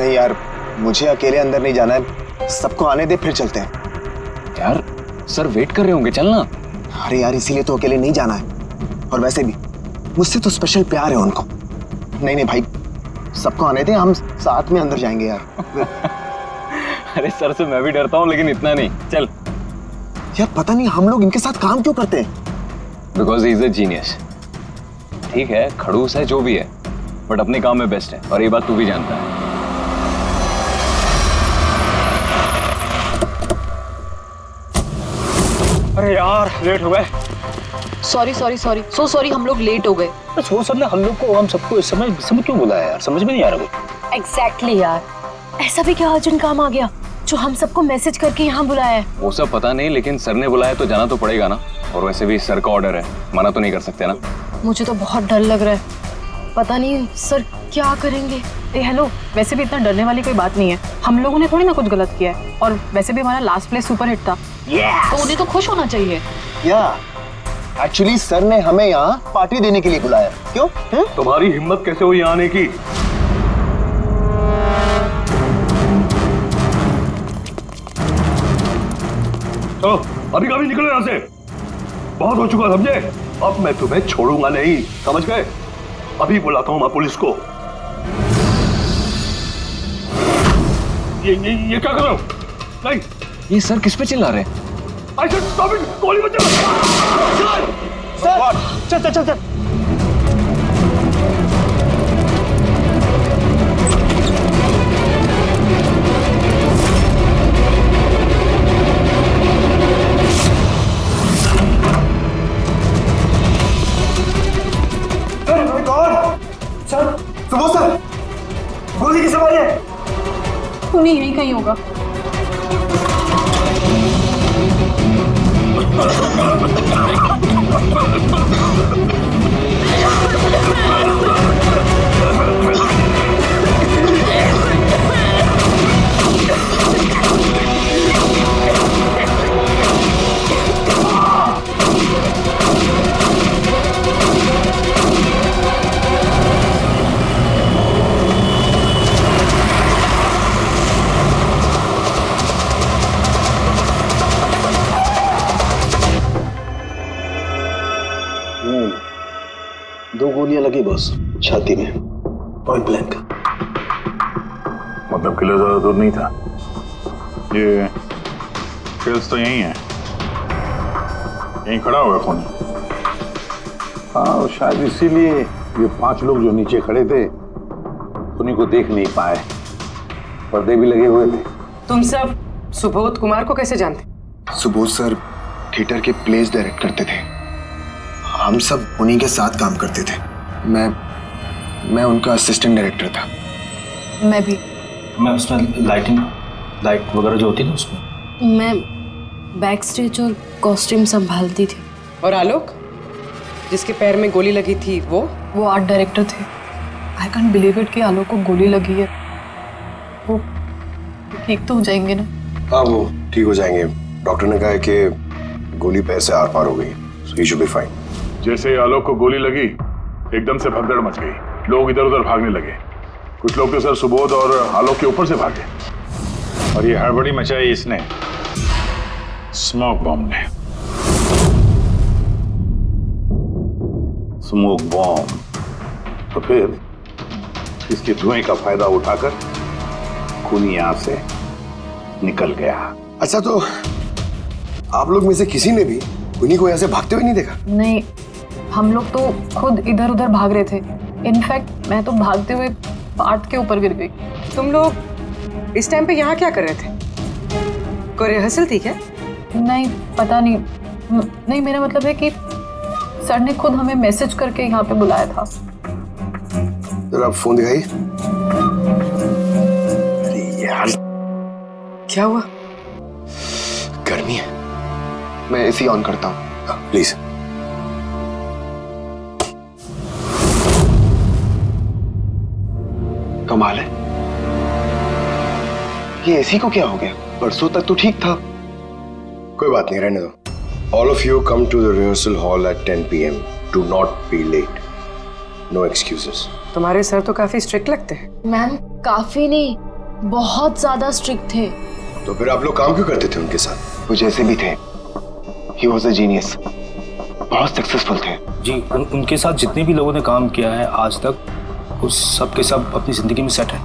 नहीं यार, मुझे अकेले अंदर नहीं जाना है, सबको आने दे फिर चलते हैं। यार सर वेट कर रहे होंगे, चलना। अरे यार इसीलिए तो अकेले नहीं जाना है, और वैसे भी मुझसे तो स्पेशल प्यार है उनको। नहीं नहीं भाई, सबको आने दे, हम साथ में अंदर जाएंगे यार। अरे सर से मैं भी डरता हूँ, लेकिन इतना नहीं, चल। यार पता नहीं हम लोग इनके साथ काम क्यों करते हैं। Because he is a genius. ठीक है, खड़ूस है जो भी है, बट अपने काम में बेस्ट है, और ये बात तू भी जानता है। अरे यार लेट हो गए। Sorry sorry sorry, so sorry, हम लोग लेट हो गए। वो सर ने हम सबको इस समय क्यों बुलाया यार, समझ में नहीं आ रहा कुछ। एग्जैक्टली यार, ऐसा भी क्या अर्जेंट काम आ गया जो हम सबको मैसेज करके यहाँ बुलाया है? वो सब पता नहीं, लेकिन सर ने बुलाया तो जाना तो पड़ेगा ना, और वैसे भी सर का ऑर्डर है, मना तो नहीं कर सकते ना। मुझे तो बहुत डर लग रहा है, पता नहीं सर क्या करेंगे। हेलो, वैसे भी इतना डरने वाली कोई बात नहीं है, हम लोगों ने थोड़ी ना कुछ गलत किया है, और वैसे भी हमारा लास्ट प्ले सुपर हिट था। तो उन्हें तो खुश होना चाहिए। या एक्चुअली सर ने हमें यहाँ पार्टी देने के लिए बुलाया। क्यों? तुम्हारी हिम्मत कैसे हुई यहाँ आने की? चलो अभी कभी निकलो यहाँ से, बहुत हो चुका समझे। अब मैं तुम्हें छोड़ूंगा नहीं, समझ गए? अभी बुलाता हूँ मैं पुलिस को। ये क्या कर रहे हो? नहीं, ये सर किस पे चिल्ला रहे हैं? I said stop it! गोली मत चला! चल चल चल चल। सर, सुबोध सर, गोली किस आवाज है? उन्हीं यहीं कहीं होगा। दो गोलियां लगी बॉस, छाती में, पॉइंट ब्लैंक। मतलब किला ज्यादा दूर नहीं था। ये फिल्स तो यही है, यहीं खड़ा हुआ खून। हाँ शायद इसीलिए ये 5 लोग जो नीचे खड़े थे उन्हीं को देख नहीं पाए, पर्दे भी लगे हुए थे। तुम सब सुबोध कुमार को कैसे जानते? सुबोध सर थिएटर के प्लेस डायरेक्ट करते थे, हम सब उन्हीं के साथ काम करते थे। मैं उनका असिस्टेंट डायरेक्टर था। मैं भी। मैं उसमें लाइट वगैरह जो होती है ना उसमें। मैं बैक स्टेज और कॉस्ट्यूम संभालती थी। और आलोक, जिसके पैर में गोली लगी थी, वो आर्ट डायरेक्टर थे। आई कांट बिलीव इट कि आलोक को गोली लगी है। वो ठीक तो हो जाएंगे ना? हाँ वो ठीक हो जाएंगे, डॉक्टर ने कहा है कि गोली पैर से आर पार हो गई, सो ही शुड बी फाइन। जैसे आलोक को गोली लगी एकदम से भगदड़ मच गई, लोग इधर उधर भागने लगे। कुछ लोग तो सर सुबोध और आलोक के ऊपर से भागे, और ये हड़बड़ी मचाई इसने, स्मोक बॉम्ब ने। स्मोक बॉम्ब तो फिर इसके धुएं का फायदा उठाकर खून यहां से निकल गया। अच्छा तो आप लोग में से किसी ने भी उन्हीं को यहाँ से भागते हुए नहीं देखा? नहीं, हम लोग तो खुद इधर उधर भाग रहे थे। इनफैक्ट मैं तो भागते हुए पार्ट के ऊपर गिर गई। तुम लोग इस टाइम पे यहाँ क्या कर रहे थे? कोई रिहर्सल थी क्या? नहीं, पता नहीं। नहीं, मेरा मतलब है कि सर ने खुद हमें मैसेज करके यहाँ पे बुलाया था। जरा आप फोन दिखाइए। अरे यार क्या हुआ? गर्मी है, मैं एसी ऑन करता हूँ। प्लीज। कमाल है, ये एसी को क्या हो गया? परसों तक तो ठीक था। कोई बात नहीं, रहने दो। All of you come to the rehearsal hall at 10 PM. Do not be late, no excuses. तुम्हारे सर तो काफी स्ट्रिक्ट लगते हैं। मैम काफी नहीं, बहुत ज्यादा स्ट्रिक्ट थे। तो फिर आप लोग काम क्यों करते थे उनके साथ? वो जैसे भी थे, ही वॉज अ जीनियस, बहुत सक्सेसफुल थे। जी, उनके साथ जितने भी लोगों ने काम किया है आज तक, उस सब के सब अपनी जिंदगी में सेट है।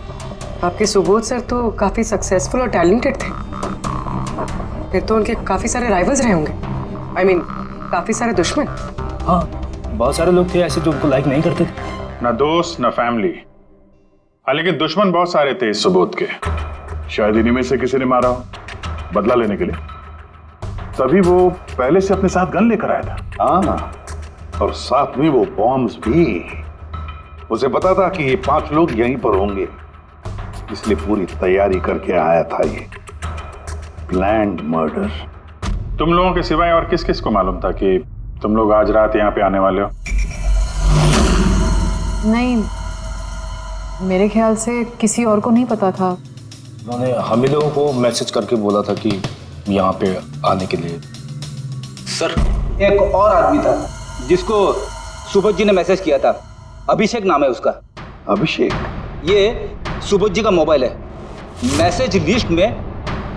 आपके सुबोध सर तो काफी सक्सेसफुल और टैलेंटेड थे, फिर तो उनके काफी सारे राइवल्स रहे होंगे। I mean, काफी सारे दुश्मन। हाँ, बहुत सारे लोग थे ऐसे जो उनको लाइक नहीं करते थे। ना दोस्त ना फैमिली, हाँ लेकिन दुश्मन बहुत सारे थे इस सुबोध के। शायद इन्हीं में से किसी ने मारा हो बदला लेने के लिए, तभी वो पहले से अपने साथ गन लेकर आया था। हाँ, और साथ में वो बॉम्ब्स भी। उसे पता था कि ये 5 लोग यहीं पर होंगे, इसलिए पूरी तैयारी करके आया था ये प्लान्ड मर्डर। तुम लोगों के सिवाय और किस किस को मालूम था कि तुम लोग आज रात यहाँ पे आने वाले हो? नहीं, मेरे ख्याल से किसी और को नहीं पता था। उन्होंने हम ही लोगों को मैसेज करके बोला था कि यहाँ पे आने के लिए। सर, एक और आदमी था जिसको सुबोध जी ने मैसेज किया था, अभिषेक नाम है उसका। अभिषेक? ये सुबोध जी का मोबाइल है, मैसेज लिस्ट में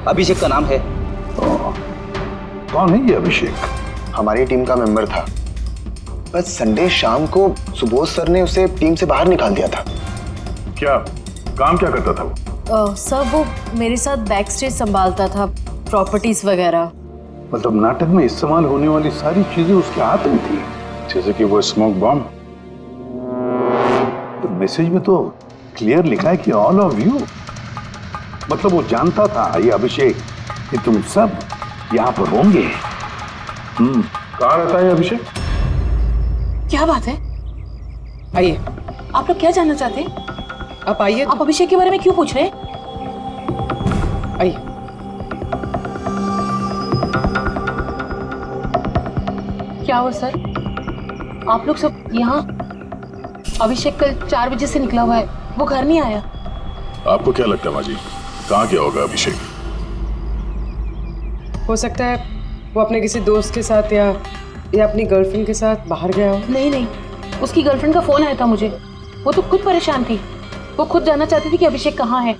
अभिषेक का नाम है। कौन है ये अभिषेक? हमारी टीम का मेंबर था, बस संडे शाम को सुबोध सर ने उसे टीम से बाहर निकाल दिया था। क्या काम क्या करता था वो? सर वो मेरे साथ बैक स्टेज संभालता था, प्रॉपर्टीज वगैरह। मतलब नाटक में इस्तेमाल होने वाली सारी चीजें उसके हाथ में थी, जैसे कि वो स्मोक बॉम्ब। तो मैसेज में तो क्लियर लिखा है कि ऑल ऑफ यू, मतलब वो जानता था ये अभिषेक कि तुम सब यहाँ पर होंगे। कहाँ रहता है अभिषेक? क्या बात है? आइए, आप लोग क्या जानना चाहते हैं? आप आइए। आप अभिषेक के बारे में क्यों पूछ रहे हैं? आइए। क्या हुआ सर? आप लोग सब यहाँ? अभिषेक कल 4 बजे से निकला हुआ है, वो घर नहीं आया। आपको क्या लगता है माँ जी, कहाँ क्या होगा अभिषेक? हो सकता है वो अपने किसी दोस्त के साथ या अपनी गर्लफ्रेंड के साथ बाहर गया हो। नहीं, उसकी गर्लफ्रेंड का फोन आया था मुझे, वो तो खुद परेशान थी, वो खुद जानना चाहती थी कि अभिषेक कहाँ है।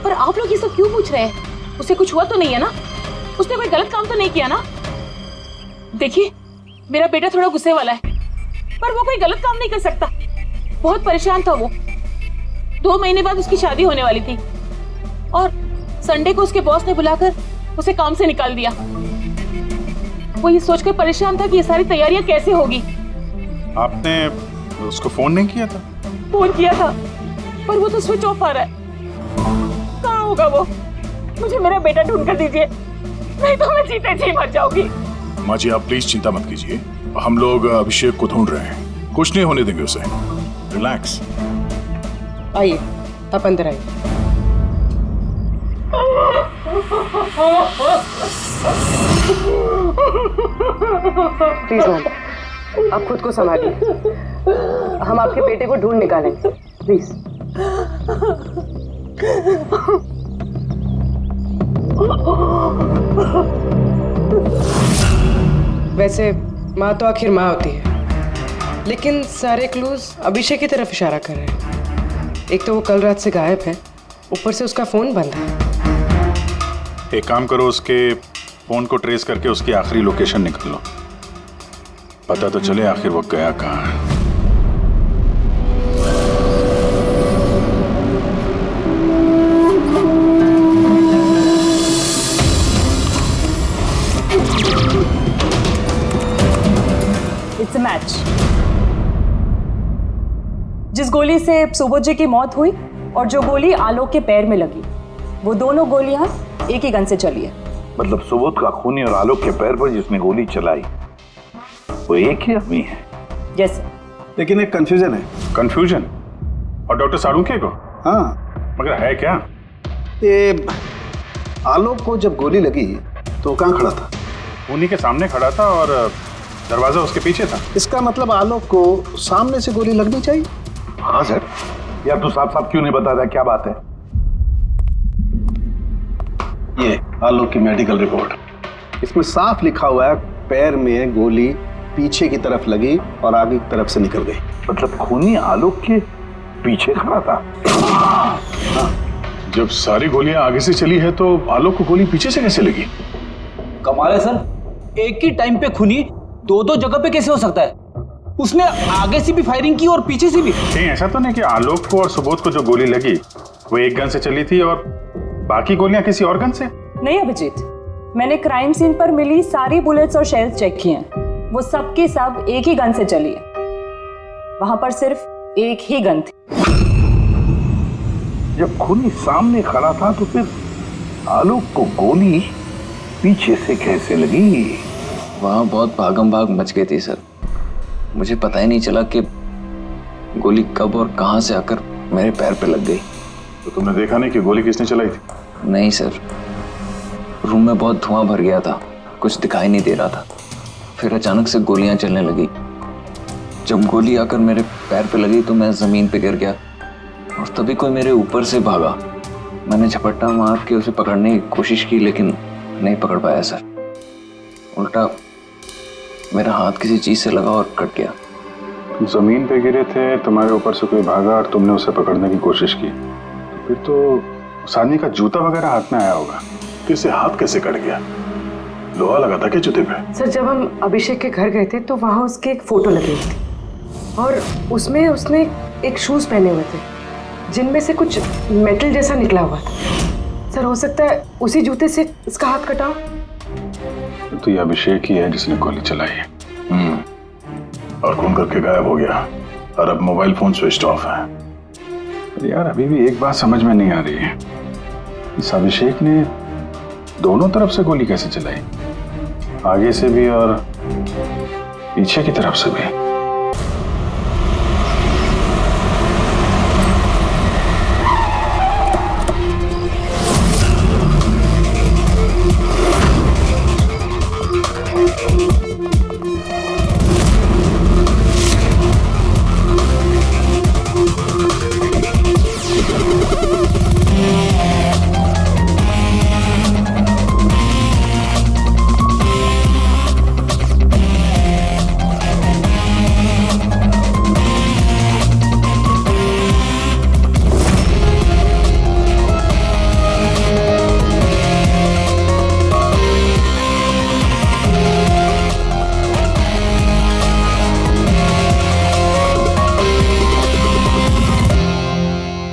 पर आप लोग ये सब क्यों पूछ रहे हैं? उसे कुछ हुआ तो नहीं है ना? उसने कोई गलत काम तो नहीं किया ना? देखिए, मेरा बेटा थोड़ा गुस्से वाला है, पर वो कोई गलत काम नहीं कर सकता। बहुत परेशान था वो। 2 महीने बाद उसकी शादी होने वाली थी और संडे को उसके बॉस ने बुलाकर उसे काम से निकाल दिया। वो ये सोचकर परेशान था कि ये सारी तैयारियां कैसे होगी। आपने उसको फोन नहीं किया था? फोन किया था, पर वो तो स्विच ऑफ आ रहा है। कहाँ होगा वो? मुझे मेरा बेटा ढूंढ कर दीजिए, नहीं तो मैं जीते जी मर जाऊंगी। माँ जी आप प्लीज चिंता मत कीजिए, हम लोग अभिषेक को ढूंढ रहे हैं, कुछ नहीं होने देंगे उसे। रिलैक्स। आइए, आप अंदर आइए। प्लीज मैम, आप खुद को संभालिए, हम आपके बेटे को ढूंढ निकालेंगे, प्लीज। वैसे माँ तो आखिर माँ होती है, लेकिन सारे क्लूज अभिषेक की तरफ इशारा कर रहे हैं। एक तो वो कल रात से गायब है, ऊपर से उसका फोन बंद है। एक काम करो, उसके फोन को ट्रेस करके उसकी आखिरी लोकेशन निकाल लो, पता तो चले आखिर वो गया कहाँ है। It's a match. जिस गोली से सुबोध जी की मौत हुई और जो गोली आलोक के पैर में लगी, वो दोनों गोलियां एक ही गन से चली है। मतलब सुबोध का खूनी और आलोक के पैर पर जिसने गोली चलाई वो एक ही आदमी है? Yes sir. लेकिन एक कंफ्यूजन है। कंफ्यूजन? और डॉक्टर साळुंखे को? हाँ, मगर है क्या? ये आलोक को जब गोली लगी तो कहाँ खड़ा था? खूनी के सामने खड़ा था और दरवाजा उसके पीछे था। इसका मतलब आलोक को सामने से गोली लगनी चाहिए। हाँ सर। यार तू साफ साफ क्यों नहीं बता रहा, क्या बात है? ये आलोक की मेडिकल रिपोर्ट, इसमें साफ लिखा हुआ है पैर में गोली पीछे की तरफ लगी और आगे की तरफ से निकल गई। मतलब खूनी आलोक के पीछे खड़ा था? हाँ, जब सारी गोलियां आगे से चली है तो आलोक को गोली पीछे से कैसे लगी? कमाल है सर, एक ही टाइम पे खूनी दो दो जगह पे कैसे हो सकता है? उसने आगे से भी फायरिंग की और पीछे से भी। कहीं ऐसा तो नहीं कि आलोक को और सुबोध को जो गोली लगी वो एक गन से चली थी और बाकी गोलियां किसी और गन से? नहीं अभिजीत, मैंने क्राइम सीन पर मिली सारी बुलेट्स और शेल्स चेक किए हैं, वो सब के सब एक ही गन से चली है। वहां पर सिर्फ एक ही गन थी। जब खूनी सामने खड़ा था तो फिर आलोक को गोली पीछे से कैसे लगी? वहां बहुत भागम भाग मच गई थी सर, मुझे पता ही नहीं चला कि गोली कब और कहां से आकर मेरे पैर पे लग गई। तो तुमने देखा नहीं कि गोली किसने चलाई थी? नहीं सर, रूम में बहुत धुआं भर गया था, कुछ दिखाई नहीं दे रहा था। फिर अचानक से गोलियां चलने लगी। जब गोली आकर मेरे पैर पे लगी तो मैं जमीन पे गिर गया और तभी कोई मेरे ऊपर से भागा। मैंने झपट्टा मार के उसे पकड़ने की कोशिश की लेकिन नहीं पकड़ पाया सर। उल्टा मेरा हाथ किसी चीज से लगा और कट गया। जमीन पे गिरे थे, तुम्हारे ऊपर से कोई भागा और तुमने उसे पकड़ने की कोशिश की, तो फिर तो उस आदमी का जूता वगैरह हाथ में आया होगा। तो इसे हाथ कैसे कट गया? लोहा लगा था क्या जूते पे? सर, जब हम अभिषेक के घर गए थे तो वहाँ उसकी एक फोटो लगी हुई थी और उसमें उसने एक शूज पहने हुए थे जिनमें से कुछ मेटल जैसा निकला हुआ था। सर, हो सकता है उसी जूते से इसका हाथ कटा हो। तो ये अभिषेक ही है जिसने गोली चलाई है। और खून करके गायब हो गया और अब मोबाइल फोन स्विच ऑफ है। यार अभी भी एक बात समझ में नहीं आ रही है, इस अभिषेक ने दोनों तरफ से गोली कैसे चलाई? आगे से भी और पीछे की तरफ से भी।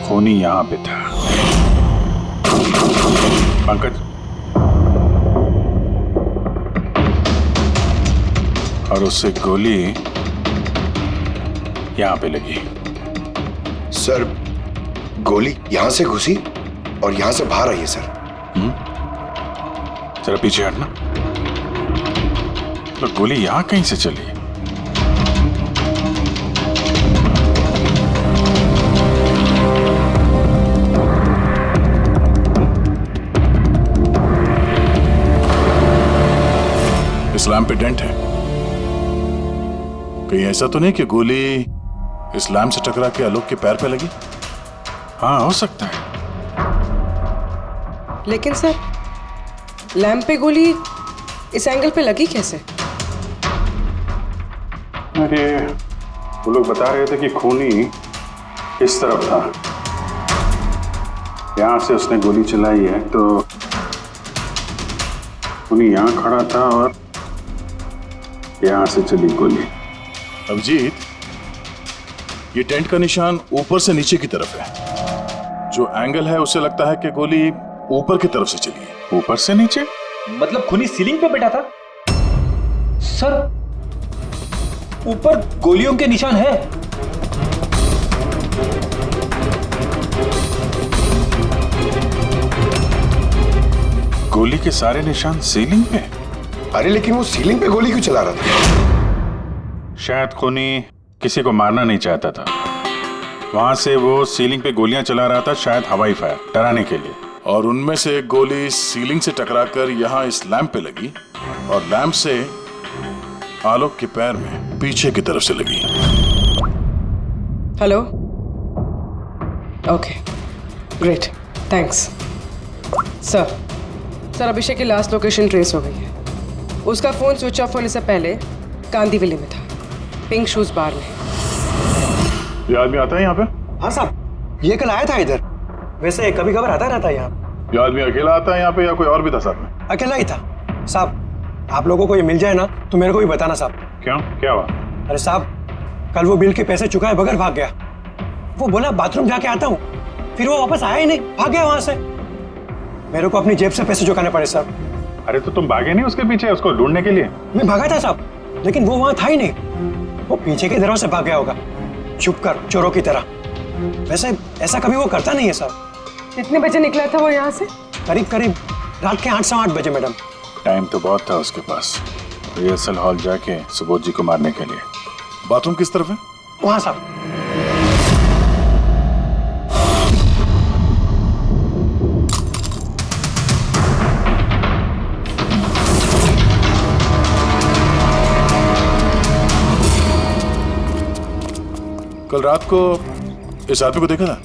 खूनी यहां पे था। पंकज, और उससे गोली यहां पे लगी। सर, गोली यहां से घुसी और यहां से बाहर आई है सर। जरा पीछे हटना। तो गोली यहां कहीं से चली है? इस लैम्प पे डेंट है, कहीं ऐसा तो नहीं कि गोली इस लैम्प से टकरा के आलोक के पैर पे लगी? हाँ, हो सकता है। लेकिन सर, लैंप पे गोली इस एंगल पे लगी कैसे? अरे वो लोग बता रहे थे कि खूनी इस तरफ था, यहां से उसने गोली चलाई है तो खूनी यहां खड़ा था और यहां से चली गोली। अभिजीत, ये टेंट का निशान ऊपर से नीचे की तरफ है। जो एंगल है उससे लगता है कि गोली ऊपर की तरफ से चली है। ऊपर से नीचे? मतलब खूनी सीलिंग पे बैठा था? सर, ऊपर गोलियों के निशान है। गोली के सारे निशान सीलिंग पे? अरे लेकिन वो सीलिंग पे गोली क्यों चला रहा था? शायद खूनी किसी को मारना नहीं चाहता था, वहां से वो सीलिंग पे गोलियां चला रहा था, शायद हवाई फायर डराने के लिए। और उनमें से एक गोली सीलिंग से टकराकर यहाँ इस लैंप पे लगी और लैंप से आलोक के पैर में पीछे की तरफ से लगी। Hello, okay, great, thanks. Sir, Abhishek की लास्ट लोकेशन ट्रेस हो गई है। उसका फोन स्विच ऑफ होने से पहले कांदीवली में था, पिंक शूज बार में। ये आदमी आता है यहाँ पे? हाँ साहब, ये कल आया था इधर। वैसे कभी कभार आता रहता है यहाँ। ये आदमी अकेला आता है यहाँ पे या कोई और भी था साथ में? अकेला ही था साहब। आप लोगों को ये मिल जाए ना तो मेरे को भी बताना साहब। क्यों, क्या हुआ? अरे साहब, कल वो बिल के पैसे चुकाए बगैर भाग गया। वो बोला बाथरूम जाके आता हूँ, फिर वो वापस आया ही नहीं, भाग गया वहां से। मेरे को अपनी जेब से पैसे चुकाने पड़े साहब। अरे तो तुम भागे नहीं उसके पीछे उसको ढूंढने के लिए? मैं भागा था साहब, लेकिन वो वहां था ही नहीं। वो पीछे के दरवाजे से भाग गया होगा, छुप कर, चोरों की तरह। वैसे ऐसा कभी वो करता नहीं है साहब। कितने बजे निकला था वो यहाँ से? करीब करीब रात के 8 सवा 8 बजे मैडम। टाइम तो बहुत था उसके पास रिहर्सल हॉल जाके सुबोध जी को मारने के लिए। बाथरूम किस तरफ है? वहां साहब। कल रात को इस आदमी को देखा था?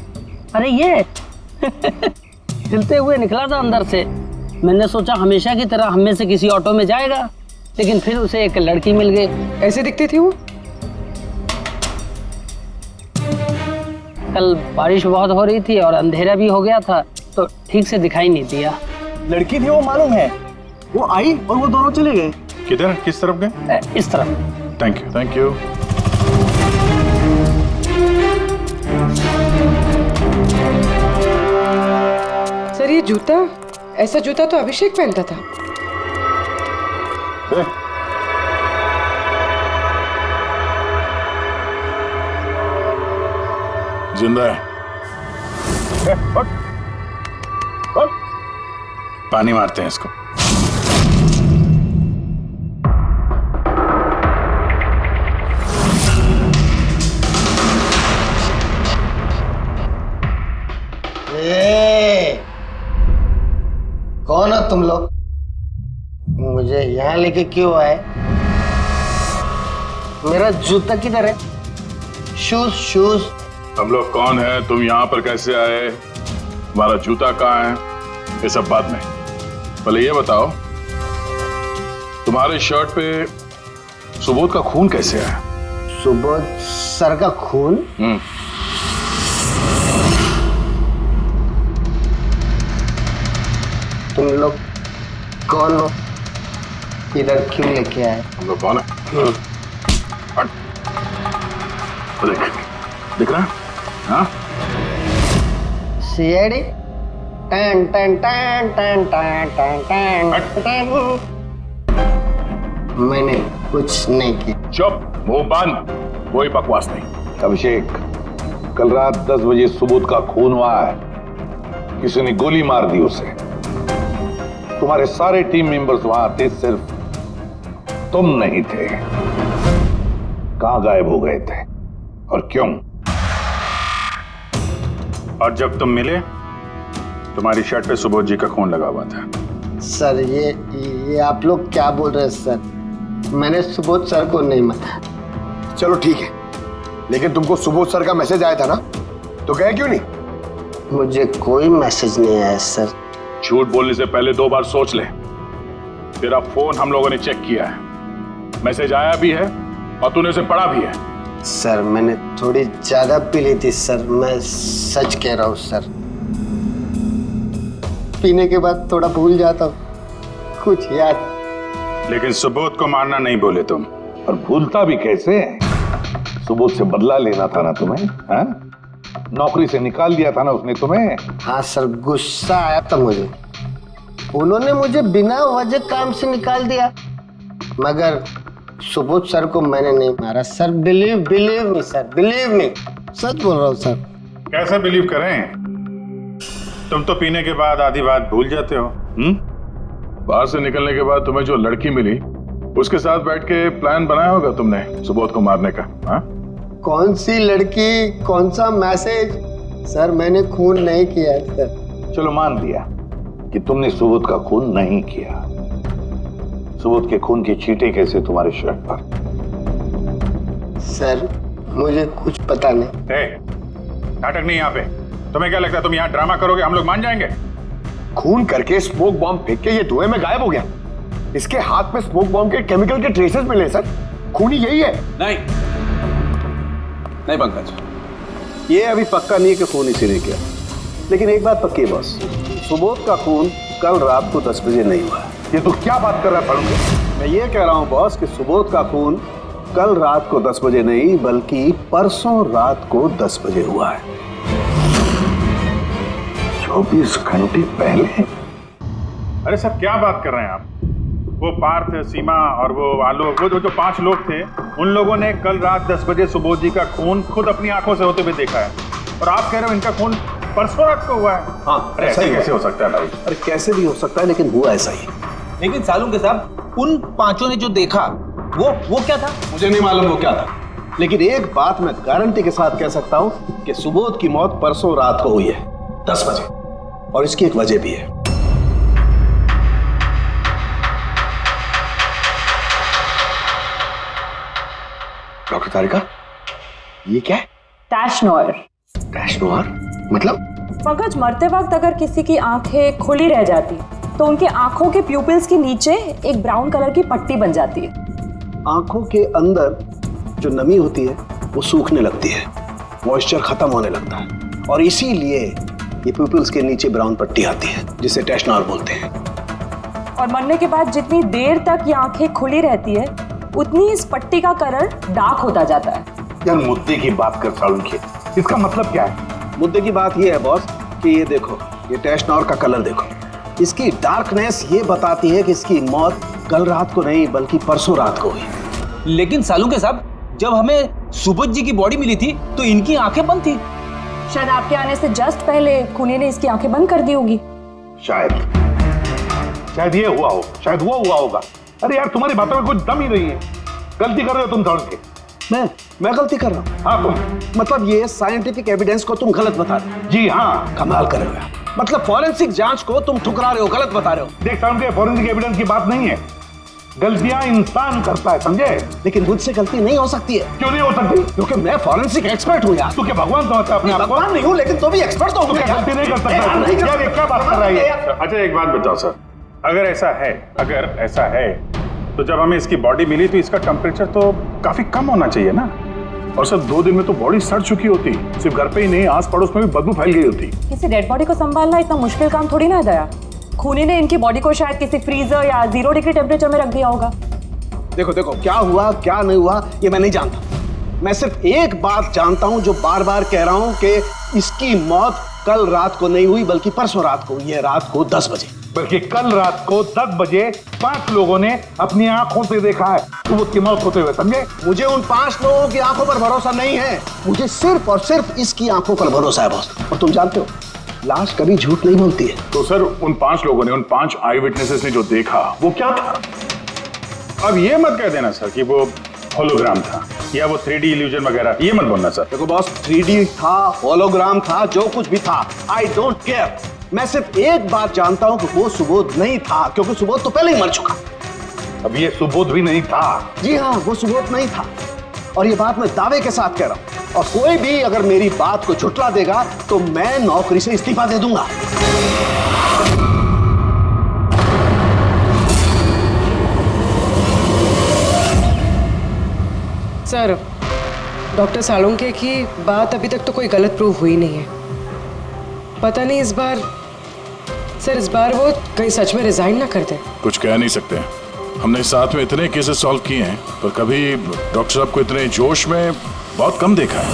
अरे ये हिलते हुए निकला था अंदर से। मैंने सोचा हमेशा की तरह हम में से किसी ऑटो में जाएगा, लेकिन फिर उसे एक लड़की मिल गई। ऐसे दिखती थी वो? कल बारिश बहुत हो रही थी और अंधेरा भी हो गया था, तो ठीक से दिखाई नहीं दिया। लड़की थी वो मालूम है, वो आई और वो दोनों चले गए। किधर, किस तरफ गए? इस तरफ। Thank you, thank you. Sir ये जूता, ऐसा जूता तो अभिषेक पहनता था। जिंदा है। पानी मारते हैं इसको। कौन हो तुम लोग? मुझे यहाँ लेके क्यों आए? मेरा जूता किधर है? Shoes shoes. हम लोग कौन है, तुम यहाँ पर कैसे आए, हमारा जूता कहाँ है, ये सब बात नहीं। पहले ये बताओ तुम्हारे शर्ट पे सुबोध का खून कैसे आया? सुबोध सर का खून? तुम लोग कौन हो? इधर क्यों लेके आए? हम लोग कौन है? देख दिख रहा है? हाँ? सीआईडी? टन टन टन टन टन टन टन। मैंने कुछ नहीं किया। चुप, मुंह बंद, कोई बकवास नहीं। अभिषेक, कल रात 10 बजे सुबोध का खून हुआ है। किसी ने गोली मार दी उसे। तुम्हारे सारे टीम मेंबर्स वहां थे, सिर्फ तुम नहीं थे। कहां गायब हो गए थे और क्यों? और जब तुम मिले तुम्हारी शर्ट पे सुबोध जी का खून लगा हुआ था। सर ये आप लोग क्या बोल रहे हैं सर? मैंने सुबोध सर को नहीं मारा। चलो ठीक है, लेकिन तुमको सुबोध सर का मैसेज आया था ना, तो गए क्यों नहीं? मुझे कोई मैसेज नहीं आया सर। झूठ बोलने से पहले 2 बार सोच ले। तेरा फोन हम लोगों ने चेक किया है, मैसेज आया भी है और तूने उसे पढ़ा भी है। सर मैंने थोड़ी ज्यादा पी ली थी सर, मैं सच कह रहा हूँ सर। पीने के बाद थोड़ा भूल जाता हूँ, कुछ याद। लेकिन सुबोध को मारना नहीं बोले तुम। और भूलता भी कैसे? सुबोध से बदला लेना था ना तुम्हें, हाँ? नौकरी से निकाल दिया था ना उसने तुम्हें। हाँ सर, गुस्सा आया था मुझे। उन्होंने मुझे बिना वजह काम से निकाल दिया, मगर सुबोध सर को मैंने नहीं मारा sir. Believe me sir, believe me, सच बोल रहा हूँ सर। कैसे बिलीव करें? तुम तो पीने के बाद आधी बात भूल जाते हो। बाहर से निकलने के बाद तुम्हें जो लड़की मिली उसके साथ बैठ के प्लान बनाया होगा तुमने सुबोध को मारने का। हाँ? कौन सी लड़की, कौन सा मैसेज? सर मैंने खून नहीं किया सर। चलो मान लिया कि तुमने सुबोध का खून नहीं किया। सुबोध के खून की छींटे कैसे तुम्हारे शर्ट पर? सर मुझे कुछ पता नहीं। नाटक नहीं यहाँ पे। तुम्हें क्या लगता है तुम यहाँ ड्रामा करोगे हम लोग मान जाएंगे? खून करके स्मोक बॉम्ब फेंक के ये धुएं में गायब हो गया। इसके हाथ में स्मोक बॉम्ब के केमिकल के ट्रेसेस मिले सर। खूनी यही है। नहीं पंकज, ये अभी पक्का नहीं है कि खून इसी ने किया, लेकिन एक बात पक्की है बॉस, सुबोध का खून कल रात को 10 बजे नहीं हुआ। ये तू क्या बात कर रहा है फारूक? मैं ये कह रहा हूँ बॉस कि सुबोध का खून कल रात को 10 बजे नहीं बल्कि परसों रात को 10 बजे हुआ है। 24 घंटे पहले? अरे सर क्या बात कर रहे हैं आप? वो पार्थ, सीमा और वो आलोक, वो जो 5 लोग थे, उन लोगों ने कल रात 10 बजे सुबोध जी का खून खुद अपनी आंखों से होते हुए देखा है, और आप कह रहे हो इनका खून परसों रात को हुआ है? हाँ, अरे ऐसे कैसे हो सकता है भाई? अरे कैसे भी हो सकता है, लेकिन हुआ ऐसा ही। लेकिन सालुंके साहब, उन 5 ने जो देखा वो क्या था? मुझे नहीं मालूम वो क्या था, लेकिन एक बात मैं गारंटी के साथ कह सकता हूँ कि सुबोध की मौत परसों रात को हुई है 10 बजे, और इसकी एक वजह भी है। डॉक्टर तारिका, ये क्या है? टैश नोयर। टैश नोयर मतलब? पंकज, मरते वक्त अगर किसी की आंखें खुली रह जाती तो उनके आंखों के प्यूपिल्स के नीचे एक ब्राउन कलर की पट्टी बन जाती है। आंखों के अंदर जो नमी होती है वो सूखने लगती है, मॉइस्चर खत्म होने लगता है, और इसीलिए ये प्यूपिल्स के नीचे ब्राउन पट्टी आती है जिसे टैश नोयर बोलते हैं। और मरने के बाद जितनी देर तक ये आंखें खुली रहती है उतनी इस पट्टी का कलर डार्क होता जाता है। यार मुद्दे की बात कर सालुंके, इसका मतलब क्या है? मुद्दे की बात ये है बॉस कि ये देखो, ये टैश नोयर का कलर देखो, इसकी डार्कनेस ये बताती है कि इसकी मौत कल रात को नहीं बल्कि परसों रात को हुई। लेकिन सालुंके साहब, जब हमें सुबोध जी की बॉडी मिली थी तो इनकी आंखें बंद थी। शायद आपके आने से जस्ट पहले खूनी ने इसकी आंखें बंद कर दी होगी। शायद ये हुआ हो, शायद वो हुआ होगा। अरे यार तुम्हारी बातों में कुछ दम ही नहीं है, गलती कर रहे हो तुम सालुंके। मैं गलती कर रहा हूँ? हाँ तुम। मतलब ये साइंटिफिक एविडेंस को तुम गलत बता रहे हो? जी हाँ। कमाल कर रहे हो यार, मतलब फॉरेंसिक जांच को तुम ठुकरा रहे हो, गलत बता रहे हो। देख सालुंके, फॉरेंसिक एविडेंस की बात नहीं है, गलतियां इंसान करता है, समझे? लेकिन मुझसे गलती नहीं हो सकती है। क्यों नहीं हो सकती? क्योंकि मैं फॉरेंसिक एक्सपर्ट हूँ यार। तू क्या भगवान समझता है अपने आप को? भगवान नहीं हूँ, लेकिन तो भी एक्सपर्ट तो हूँ। गलती नहीं कर सकता यार, ये क्या बात कर रहा है? अच्छा एक बात बताओ सर, अगर ऐसा है तो जब हमें इसकी बॉडी मिली तो इसका टेम्परेचर तो काफी कम होना चाहिए ना, और सर 2 दिन में तो बॉडी सड़ चुकी होती, सिर्फ घर पे ही नहीं आस पड़ोस में भी बदबू फैल गई होती। किसी डेड बॉडी को संभालना इतना मुश्किल काम थोड़ी ना है दया। खूनी ने इनकी बॉडी को शायद किसी फ्रीजर या 0 डिग्री टेम्परेचर में रख दिया होगा। देखो क्या हुआ क्या नहीं हुआ ये मैं नहीं जानता, मैं सिर्फ एक बात जानता हूं जो बार बार कह रहा हूं कि इसकी मौत कल रात को नहीं हुई बल्कि परसों रात को हुई है, रात को 10 बजे। बल्कि कल रात को 10 बजे 5 लोगों ने अपनी आंखों से देखा है सुबोध की मौत होते हुए, समझे? मुझे उन 5 लोगों की आंखों पर भरोसा नहीं है, मुझे सिर्फ और सिर्फ इसकी आंखों पर भरोसा है बॉस। और तुम जानते हो लाश कभी झूठ नहीं बोलती है। तो सर उन 5 लोगों ने, उन 5 आई विटनेसेस ने जो देखा वो क्या था? अब ये मत कह देना सर कि वो होलोग्राम था या वो 3D इल्यूजन वगैरह, ये मत बोलना सर। देखो बॉस, 3D था, होलोग्राम था, जो कुछ भी था, आई डोंट केयर। मैं सिर्फ एक बात जानता हूं कि वो सुबोध नहीं था, क्योंकि सुबोध तो पहले ही मर चुका। अब ये सुबोध भी नहीं था? जी हाँ, वो सुबोध नहीं था, और ये बात मैं दावे के साथ कह रहा हूं, और कोई भी अगर मेरी बात को झुठला देगा तो मैं नौकरी से इस्तीफा दे दूंगा। सर, डॉक्टर सालुंके की बात अभी तक तो कोई गलत प्रूव हुई नहीं है। पता नहीं इस बार वो कहीं सच में रिजाइन ना कर दे। कुछ कह नहीं सकते, हमने साथ में इतने केसेस सॉल्व किए हैं पर कभी डॉक्टर साहब को इतने जोश में बहुत कम देखा है।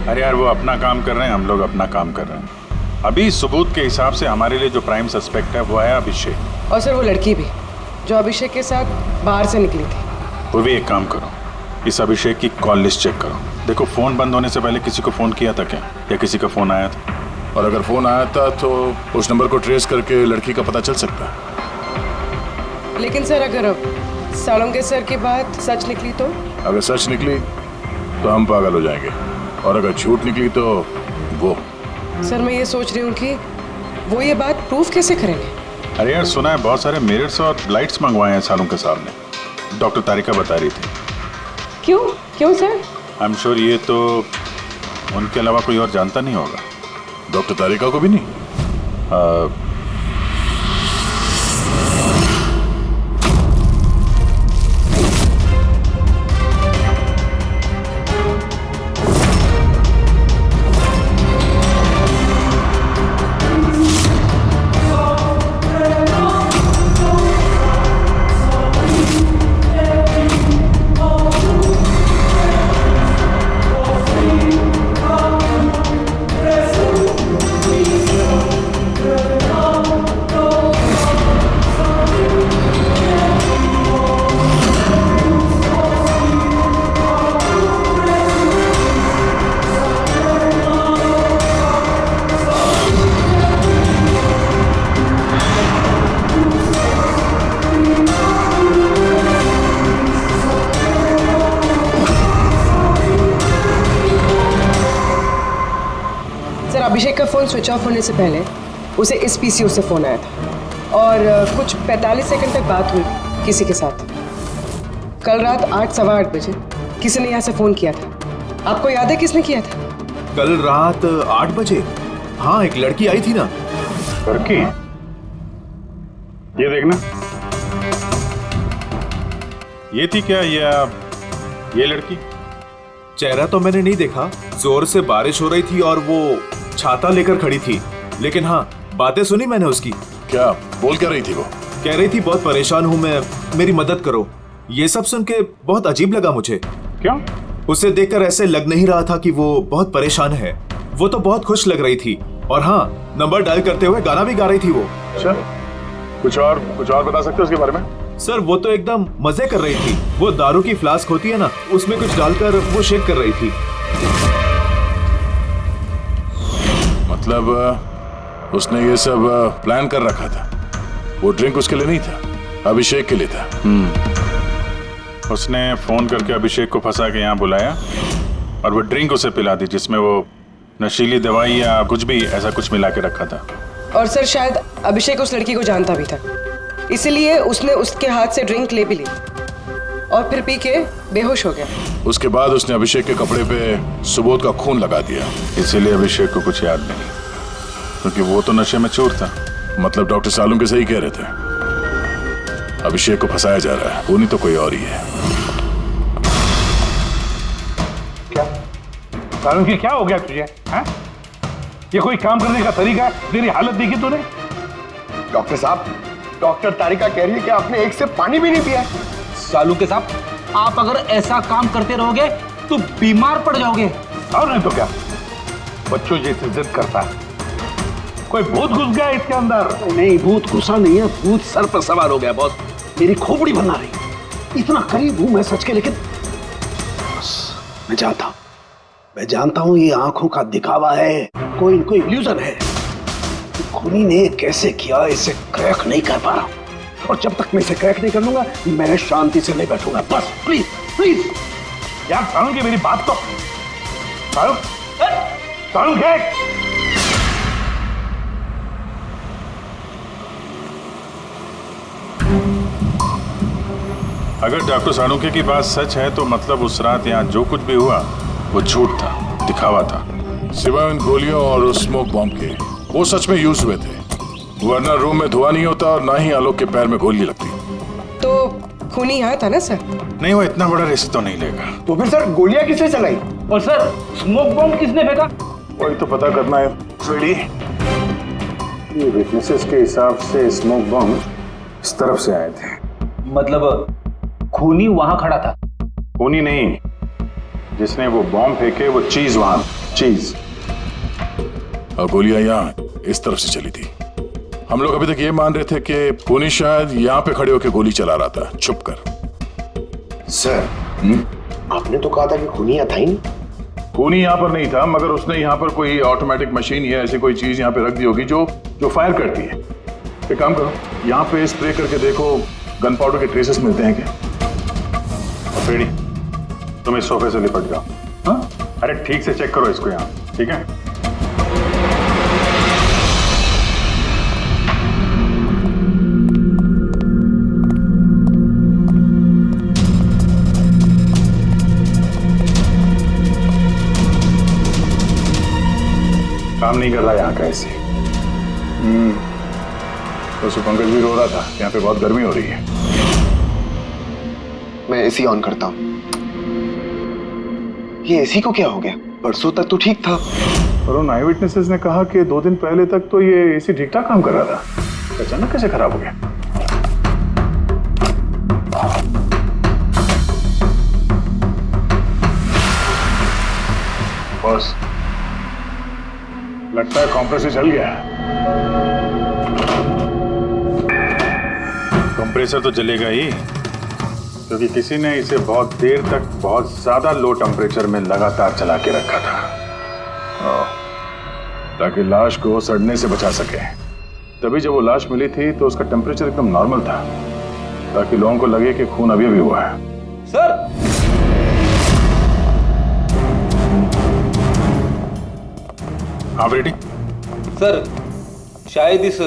अरे यार वो अपना काम कर रहे हैं, हम लोग अपना काम कर रहे हैं। अभी सबूत के हिसाब से हमारे लिए जो प्राइम सस्पेक्ट है वो है अभिषेक। और सर वो लड़की भी जो अभिषेक के साथ बाहर से निकली थी। वो भी एक काम करो, इस अभिषेक की कॉल लिस्ट चेक करो, देखो फोन बंद होने से पहले किसी को फोन किया था क्या, या किसी का फोन आया था? और अगर फोन आया था तो उस नंबर को ट्रेस करके लड़की का पता चल सकता है। लेकिन सर अगर सालुंके सर की बात सच निकली तो? अगर सच निकली तो हम पागल हो जाएंगे, और अगर झूठ निकली तो वो। सर मैं ये सोच रही हूँ कि वो ये बात प्रूफ कैसे करेंगे? अरे यार सुना है बहुत सारे मिरर्स और लाइट्स मंगवाए हैं सालुंके साहब ने, डॉक्टर तारिका बता रही थी। क्यों सर? आई एम श्योर ये तो उनके अलावा कोई और जानता नहीं होगा। डॉक्टर तारिका को भी नहीं। सर अभिषेक का फ़ोन स्विच ऑफ होने से पहले उसे इस पीसीओ से फ़ोन आया था और कुछ 45 सेकंड तक बात हुई किसी के साथ। कल रात 8:15 बजे किसी ने यहाँ से फ़ोन किया था। आपको याद है किसने किया था? कल रात 8 बजे? हाँ, एक लड़की आई थी ना। लड़की? ये देखना, ये थी क्या ये लड़की? चेहरा तो मैंने नहीं देखा, जोर से बारिश हो रही थी और वो छाता लेकर खड़ी थी, लेकिन हाँ बातें सुनी मैंने उसकी। क्या बोल क्या रही थी वो? कह रही थी बहुत परेशान हूँ मैं, मेरी मदद करो। ये सब सुन के बहुत अजीब लगा मुझे। क्यों? उसे देखकर ऐसे लग नहीं रहा था कि वो बहुत परेशान है। वो तो बहुत खुश लग रही थी और हाँ, नंबर डायल करते हुए गाना भी गा रही थी वो। अच्छा, कुछ और बता सकते हो उसके बारे में? सर वो तो एकदम मजे कर रही थी। वो दारू की फ्लास्क होती है ना, उसमें कुछ डालकर वो शेक कर रही थी। मतलब उसने ये सब प्लान कर रखा था। वो ड्रिंक उसके लिए नहीं था, अभिषेक के लिए था। उसने फोन करके अभिषेक को फंसा के यहाँ बुलाया और वो ड्रिंक उसे पिला दी जिसमें वो नशीली दवाई या कुछ भी ऐसा कुछ मिला के रखा था। और सर शायद अभिषेक उस लड़की को जानता भी था, इसलिए उसने उसके हाथ से ड्रिंक ले भी ली और फिर पी के बेहोश हो गया। उसके बाद उसने अभिषेक के कपड़े पे सुबोध का खून लगा दिया। इसीलिए अभिषेक को कुछ याद नहीं, क्योंकि वो तो नशे में चूर था। मतलब डॉक्टर सालुंके सही कह रहे थे, अभिषेक को फंसाया जा रहा है, वो नहीं तो कोई और ही है। क्या सालुंके, क्या हो गया तुझे? हैं? ये कोई काम करने का तरीका है? तेरी हालत देखी तूने? डॉक्टर साहब, डॉक्टर तारिका कह रही है कि आपने एक से पानी भी नहीं पिया। सालुंके साहब, आप अगर ऐसा काम करते रहोगे तो बीमार पड़ जाओगे। और नहीं तो क्या, बच्चों जैसे जिद करता है। कोई भूत घुस गया इसके अंदर? नहीं, भूत घुसा नहीं है, भूत सर पर सवार हो गया बॉस। मेरी खोपड़ी बना रही। इतना करीब हूं मैं सच के, लेकिन बस मैं जानता हूं ये आंखों का दिखावा है, कोई इल्यूजन है। खूनी ने कैसे किया इसे क्रैक नहीं कर पा रहा, और जब तक मैं इसे क्रैक नहीं कर लूंगा मैं शांति से नहीं बैठूंगा। बस प्लीज प्लीज यार सालुंके, मेरी बात तो सालुंके। अगर डॉक्टर सालुंके की बात सच है तो मतलब उस रात यहाँ जो कुछ भी हुआ वो झूठ था, दिखावा था। सिवाय उन गोलियों और उस स्मोक बॉम्ब के, वो सच में यूज हुए थे, वरना रूम में धुआं नहीं होता और ना ही आलोक के पैर में गोली लगती। तो खूनी यहाँ था ना सर? नहीं, वो इतना बड़ा रिस्क तो नहीं लेगा। तो फिर सर गोलियां किसने चलाई? और सर स्मोक बॉम्ब किसने फेंका? वही तो पता करना है फ्रेडी। ये विटनेसेस के हिसाब से स्मोक बॉम्ब इस तरफ से आए थे। मतलब खूनी वहां खड़ा था? खूनी नहीं, जिसने वो बॉम्ब फेंके वो चीज वहां, चीज। और गोलियां यहाँ इस तरफ से चली थी। हम लोग अभी तक ये मान रहे थे कि खूनी शायद यहाँ पे खड़े होकर गोली चला रहा था छुप कर। सर आपने तो कहा था कि खूनी यहाँ था ही नहीं। खूनी यहाँ पर नहीं था, मगर उसने यहाँ पर कोई ऑटोमेटिक मशीन या ऐसी कोई चीज यहाँ पे रख दी होगी जो फायर करती है। एक काम करो, यहाँ पे स्प्रे करके देखो गन पाउडर के ट्रेसेस मिलते हैं क्या? फ्रेडी, तुम इस सोफे से लिपट जाओ। हाँ? अरे ठीक से चेक करो इसको यहाँ, ठीक है? काम नहीं कर रहा यहाँ का ऐसे। तो पंकज भी रो रहा था, यहाँ पे बहुत गर्मी हो रही है। मैं एसी ऑन करता हूँ। ये एसी को क्या हो गया? परसों तक तो ठीक था। और उन आई विटनेसेस ने कहा कि 2 दिन पहले तक तो ये एसी ठीक ठाक काम कर रहा था, अचानक कैसे खराब हो गया? बॉस, लगता है कंप्रेसर जल गया। कंप्रेसर तो जलेगा ही, क्योंकि किसी ने इसे बहुत देर तक बहुत ज्यादा लो टेम्परेचर में लगातार चला के रखा था, ताकि लाश को सड़ने से बचा सके। तभी जब वो लाश मिली थी तो उसका टेम्परेचर एकदम नॉर्मल था, ताकि लोगों को लगे कि खून अभी हुआ है। सर, हाँ रेडी। सर शायद इस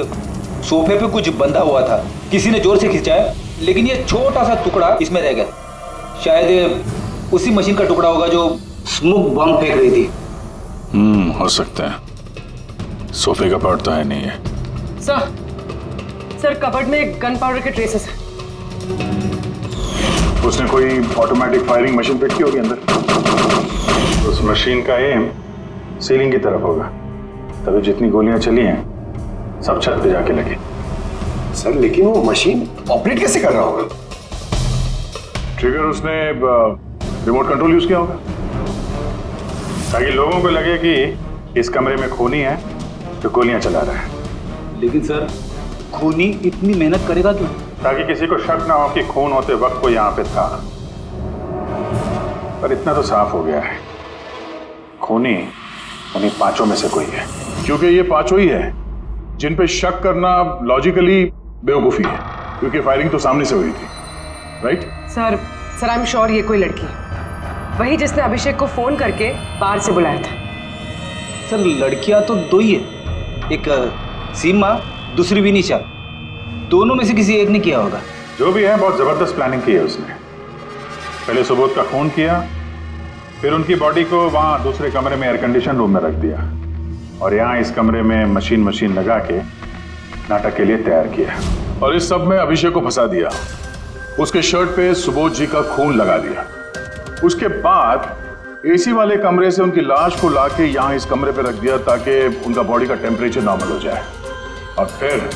सोफे पे कुछ बंधा हुआ था, किसी ने जोर से खिंचाया, लेकिन ये छोटा सा टुकड़ा इसमें रह गया। शायद उसी मशीन का टुकड़ा होगा जो स्मोक बॉम्ब फेंक रही थी। हो सकता है। सोफे का पार्ट तो है नहीं है। सर कबर्ड में गन पाउडर के ट्रेसेस हैं। उसने कोई ऑटोमेटिक फायरिंग मशीन फिट की होगी अंदर। उस मशीन का एम सीलिंग की तरफ होगा, तभी जितनी गोलियां चली हैं सब छत पे जाके लगी। सर लेकिन वो मशीन ऑपरेट कैसे कर रहा होगा? ट्रिगर उसने रिमोट कंट्रोल यूज किया होगा, ताकि लोगों को लगे कि इस कमरे में खूनी है तो गोलियां चला रहा है। लेकिन सर खूनी इतनी मेहनत करेगा क्यों? ताकि किसी को शक ना हो कि खून होते वक्त वो यहाँ पे था। पर इतना तो साफ हो गया है, खूनी उन्हीं पांचों में से कोई है। क्योंकि ये पांचों ही है जिन पे शक करना लॉजिकली बेवकूफी है, क्योंकि फायरिंग तो सामने से हुई थी, right? Sir I am sure ये कोई लड़की है, वही जिसने अभिषेक को फोन करके बाहर से बुलाया था। सर लड़कियां तो दो ही है, एक सीमा, दूसरी विनीशा। दोनों में से किसी एक ने किया होगा। जो भी है बहुत जबरदस्त प्लानिंग की है उसने। पहले सुबोध का खून किया, फिर उनकी बॉडी को वहां दूसरे कमरे में एयर कंडीशन रूम में रख दिया, और यहाँ इस कमरे में मशीन लगा के नाटक के लिए तैयार किया। और इस सब में अभिषेक को फंसा दिया, उसके शर्ट पे सुबोध जी का खून लगा दिया। उसके बाद एसी वाले कमरे से उनकी लाश को लाके यहाँ इस कमरे पे रख दिया ताकि उनका बॉडी का टेम्परेचर नॉर्मल हो जाए, और फिर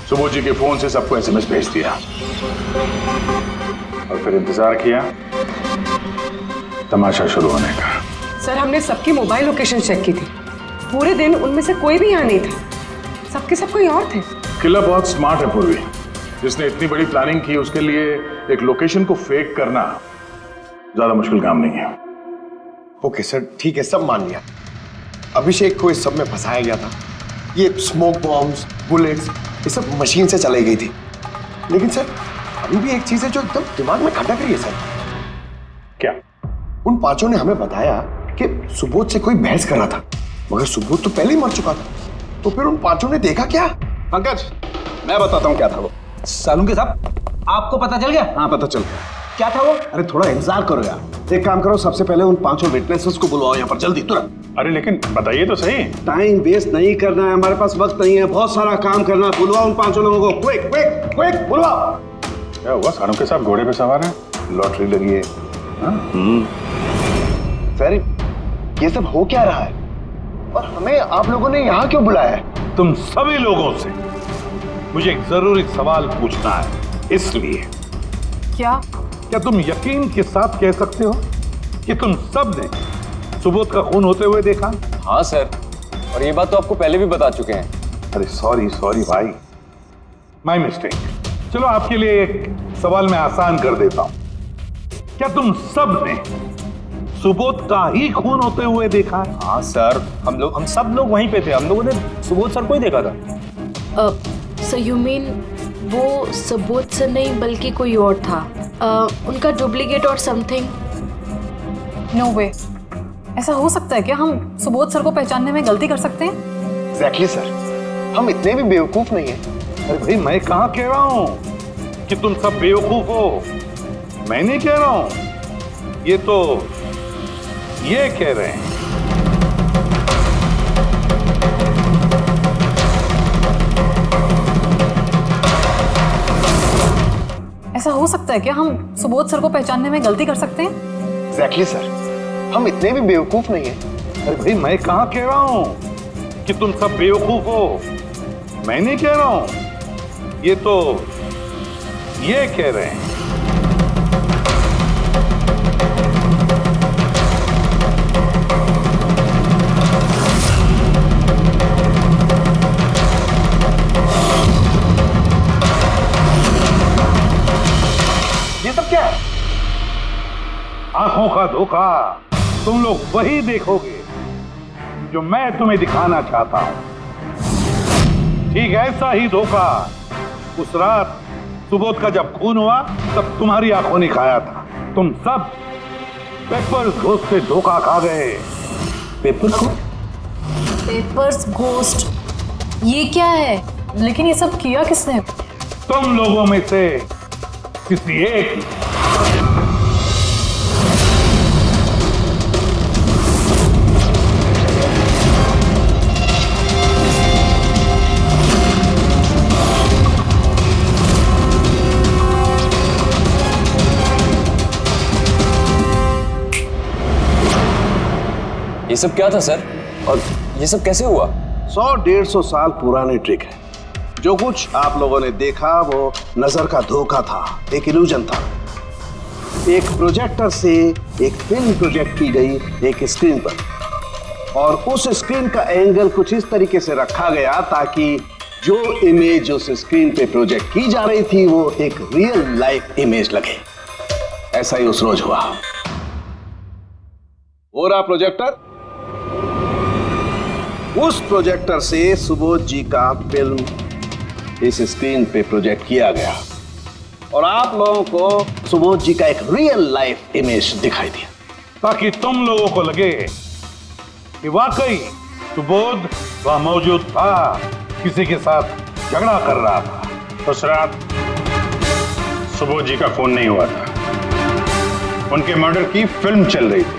सुबोध जी के फोन से सबको एसएमएस भेज दिया, और फिर इंतजार किया तमाशा शुरू होने का। सर हमने सबकी मोबाइल लोकेशन चेक की थी, पूरे दिन उनमें से कोई भी यहाँ नहीं था, सबके सब कोई और थे। किला बहुत स्मार्ट है पूर्वी, जिसने इतनी बड़ी प्लानिंग की उसके लिए एक लोकेशन को फेक करना ज्यादा मुश्किल काम नहीं है। ओके सर ठीक है, सब मान लिया। अभिषेक को इस सब में फंसाया गया था, ये स्मोक बॉम्ब्स, बुलेट्स, ये सब मशीन से चलाई गई थी। लेकिन सर अभी भी एक चीज है जो एकदम दिमाग में खटक रही है सर। क्या? उन पांचों ने हमें बताया कि सुबोध से कोई बहस कर रहा था, मगर सुबोध तो पहले ही मर चुका था। तो फिर उन पांचों ने देखा क्या? पंकज मैं बताता हूँ क्या था वो। सालुंके साहब आपको पता चल गया? हाँ पता चल गया। क्या था वो? अरे थोड़ा इंतजार करो यार। एक काम करो, सबसे पहले उन पांचों विटनेसेस को बुलवाओ यहाँ पर जल्दी, तुरंत। अरे लेकिन बताइए तो सही। टाइम वेस्ट नहीं करना है, हमारे पास वक्त नहीं है, बहुत सारा काम करना है। बुलवाओ उन पांचों लोगों को, क्विक क्विक क्विक बुलवाओ। क्या हुआ? सालुंके साहब घोड़े पे सवार हैं, लॉटरी लगी है। सर ये सब हो क्या रहा है और हमें आप लोगों ने यहाँ क्यों बुलाया है? तुम सभी लोगों से मुझे एक जरूरी सवाल पूछना है, इसलिए। क्या तुम यकीन के साथ कह सकते हो कि तुम सब ने सुबोध का खून होते हुए देखा? हाँ सर, और ये बात तो आपको पहले भी बता चुके हैं। अरे सॉरी भाई, माय मिस्टेक। चलो आपके लिए एक सवाल मैं आसान कर देता हूं। क्या तुम सब ने सुबोध का ही खून होते हुए देखा है? हाँ सर, हम सब लोग वहीं पे थे, हम लोगों ने सुबोध सर को ही देखा था। सो यू मीन वो सुबोध सर नहीं बल्कि कोई और था, उनका डुप्लीकेट और समथिंग? नो वे, ऐसा हो सकता है क्या? हम सुबोध सर को पहचानने में गलती कर सकते हैं? एग्जैक्टली सर, हम इतने भी बेवकूफ नहीं हैं। अरे भाई मैं कहाँ कह रहा हूं कि तुम सब बेवकूफ हो, मैं नहीं कह रहा हूं, ये तो ये कह रहे हैं। ऐसा हो सकता है क्या? हम सुबोध सर को पहचानने में गलती कर सकते हैं? एग्जैक्टली सर, हम इतने भी बेवकूफ नहीं हैं। अरे भाई मैं कहाँ कह रहा हूं कि तुम सब बेवकूफ हो, मैं नहीं कह रहा हूं, ये तो ये कह रहे हैं। ये सब क्या है? आंखों का धोखा, तुम लोग वही देखोगे जो मैं तुम्हें दिखाना चाहता हूं। ठीक ऐसा ही धोखा उस रात सुबोध का जब खून हुआ तब तुम्हारी आंखों ने खाया था। तुम सब पेपर घोष से धोखा खा गए। पेपर को? पेपर्स घोस्ट, ये क्या है? लेकिन ये सब किया किसने? तुम लोगों में से किसी एक ने। ये सब क्या था सर? और ये सब कैसे हुआ? 100-150 साल पुरानी ट्रिक है। जो कुछ आप लोगों ने देखा वो नजर का धोखा था, एक इल्यूजन था। एक प्रोजेक्टर से एक फिल्म प्रोजेक्ट की गई एक स्क्रीन पर, और उस स्क्रीन का एंगल कुछ इस तरीके से रखा गया ताकि जो इमेज उस स्क्रीन पे प्रोजेक्ट की जा रही थी वो एक रियल लाइफ इमेज लगे। ऐसा ही उस रोज हुआ। हो रहा प्रोजेक्टर, उस प्रोजेक्टर से सुबोध जी का फिल्म इस स्क्रीन पे प्रोजेक्ट किया गया और आप लोगों को सुबोध जी का एक रियल लाइफ इमेज दिखाई दिया, ताकि तुम लोगों को लगे कि वाकई सुबोध वहां मौजूद था, किसी के साथ झगड़ा कर रहा था। उस रात सुबोध जी का फोन नहीं हुआ था, उनके मर्डर की फिल्म चल रही थी।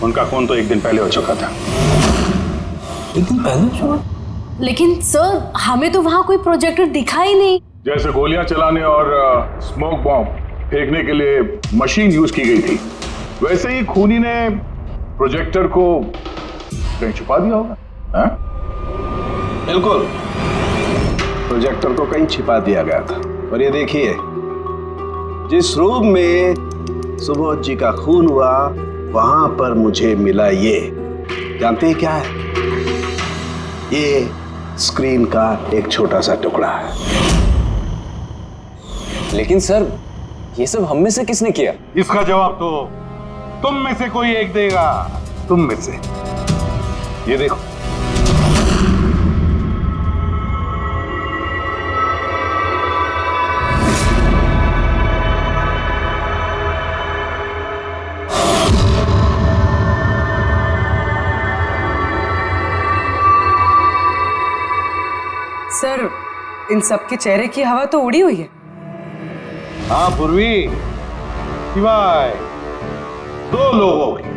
उनका फोन तो एक दिन पहले हो चुका था। एक दिन पहले? लेकिन सर, हमें तो वहां कोई प्रोजेक्टर दिखा ही नहीं। जैसे गोलियां चलाने और स्मोक बॉम्ब फेंकने के लिए मशीन यूज की गई थी, वैसे ही खूनी ने प्रोजेक्टर को कहीं छुपा दिया होगा। हाँ? बिल्कुल, प्रोजेक्टर को कहीं छिपा दिया गया था। और ये देखिए, जिस रूम में सुबोध जी का खून हुआ वहां पर मुझे मिला ये, जानते हैं क्या है? ये स्क्रीन का एक छोटा सा टुकड़ा है। लेकिन सर, ये सब हम में से किसने किया? इसका जवाब तो तुम में से कोई एक देगा। तुम में से। ये देखो, सर, इन सबके चेहरे की हवा तो उड़ी हुई है। हाँ पूर्वी, सिवाय 2 लोगों की,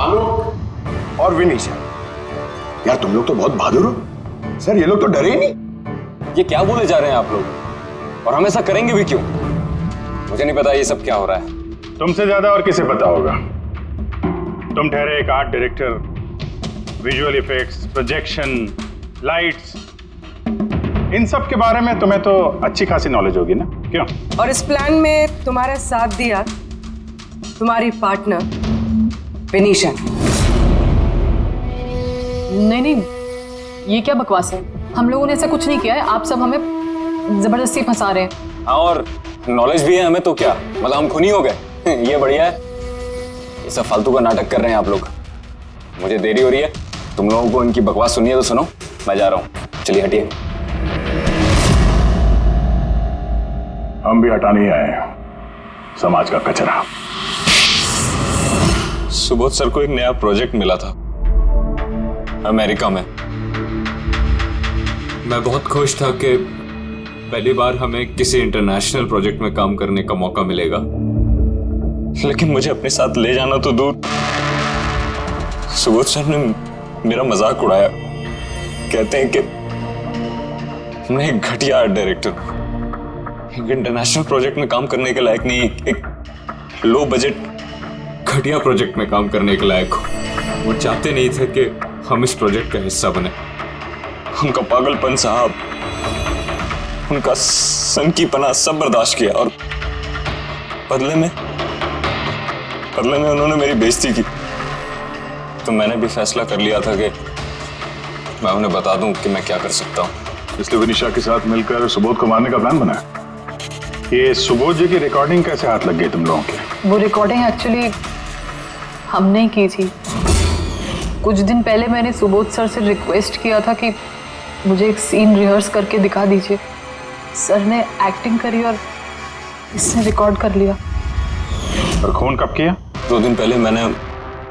आलोक और विनीशा। यार तुम लोग तो बहुत बहादुर हो। सर ये लोग तो डरे ही नहीं। ये क्या बोले जा रहे हैं आप लोग? और हम ऐसा करेंगे भी क्यों? मुझे नहीं पता ये सब क्या हो रहा है। तुमसे ज्यादा और किसे पता होगा? तुम ठहरे एक art director, visual effects, projection, lights, इन सब के बारे में तुम्हें तो अच्छी खासी नॉलेज होगी ना, क्यों? और इस प्लान में तुम्हारा साथ दिया तुम्हारी पार्टनर विनीशा। नहीं नहीं, ये क्या बकवास है? हम लोगों ने ऐसा कुछ नहीं किया है। आप सब हमें जबरदस्ती फंसा रहे हैं। हाँ, और नॉलेज भी है हमें तो क्या, मतलब हम खूनी हो गए? ये बढ़िया है। ये सब फालतू का नाटक कर रहे हैं आप लोग। मुझे देरी हो रही है, तुम लोगों को इनकी बकवास सुनिए तो सुनो, मैं जा रहा हूँ। चलिए हटिए। हम भी हटाने ही आए हैं समाज का कचरा। सुबोध सर को एक नया प्रोजेक्ट मिला था अमेरिका में। मैं बहुत खुश था कि पहली बार हमें किसी इंटरनेशनल प्रोजेक्ट में काम करने का मौका मिलेगा, लेकिन मुझे अपने साथ ले जाना तो दूर, सुबोध सर ने मेरा मजाक उड़ाया। कहते हैं कि मैं एक घटिया आर्ट डायरेक्टर हूं, एक इंटरनेशनल प्रोजेक्ट में काम करने के लायक नहीं, एक लो बजट घटिया प्रोजेक्ट में काम करने के लायक हूं। वो चाहते नहीं थे कि हम इस प्रोजेक्ट का हिस्सा बने। उनका पागलपन साहब, उनका सनकीपना सब बर्दाश्त किया, और बदले में उन्होंने मेरी बेइज्जती की। तो मैंने भी फैसला कर लिया था कि मैं उन्हें बता दूं कि मैं क्या कर सकता हूं। इसलिए विनीशा के साथ मिलकर सुबोध को मारने का प्लान बनाया। ये सुबोध जी की रिकॉर्डिंग कैसे हाथ लग गई तुम लोगों के? वो रिकॉर्डिंग एक्चुअली हमने की थी। कुछ दिन पहले मैंने सुबोध सर से रिक्वेस्ट किया था कि मुझे एक सीन रिहर्स करके दिखा दीजिए। सर ने एक्टिंग करी और इसने रिकॉर्ड कर लिया। और खून कब किया? 2 दिन पहले मैंने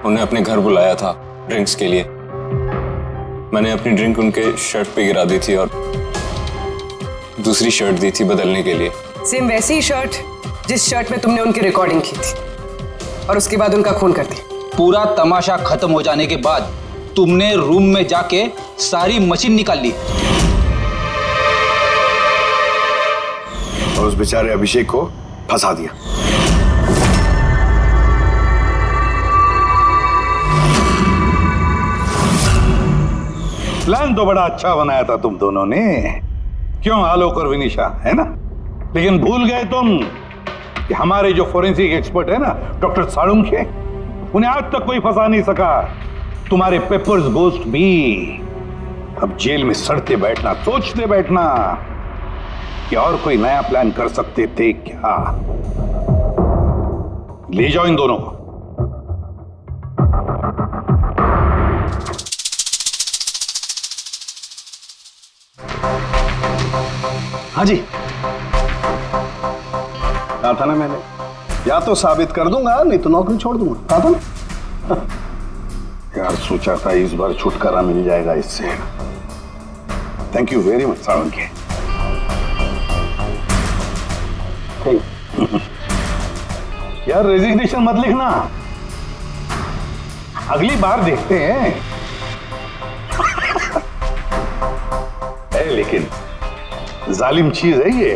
उन्हें अपने घर बुलाया था ड्रिंक्स के लिए। मैंने अपनी ड्रिंक उनके शर्ट पे गिरा दी थी और दूसरी शर्ट दी थी बदलने के लिए। सेम वैसी ही शर्ट जिस शर्ट में तुमने उनकी रिकॉर्डिंग की थी और उसके बाद उनका खून कर दिया। पूरा तमाशा खत्म हो जाने के बाद तुमने रूम में जाके सारी मशीन निकाल ली और उस बेचारे अभिषेक को फंसा दिया। प्लान तो बड़ा अच्छा बनाया था तुम दोनों ने, क्यों आलोक और विनिशा, है ना? लेकिन भूल गए तुम कि हमारे जो फोरेंसिक एक्सपर्ट है ना, डॉक्टर साळुंखे, उन्हें आज तक कोई फंसा नहीं सका। तुम्हारे पेपर्स गोस्ट भी अब जेल में सड़ते बैठना, सोचते बैठना कि और कोई नया प्लान कर सकते थे क्या। ले जाओ इन दोनों को। हाँ जी, कहा था ना मैंने, या तो साबित कर दूंगा नहीं तो नौकरी छोड़ दूंगा, कहा था ना। यार सोचा था इस बार छुटकारा मिल जाएगा इससे। Thank you very much Salunkhe. यार रेजिग्नेशन मत लिखना, अगली बार देखते हैं। लेकिन जालिम चीज है ये।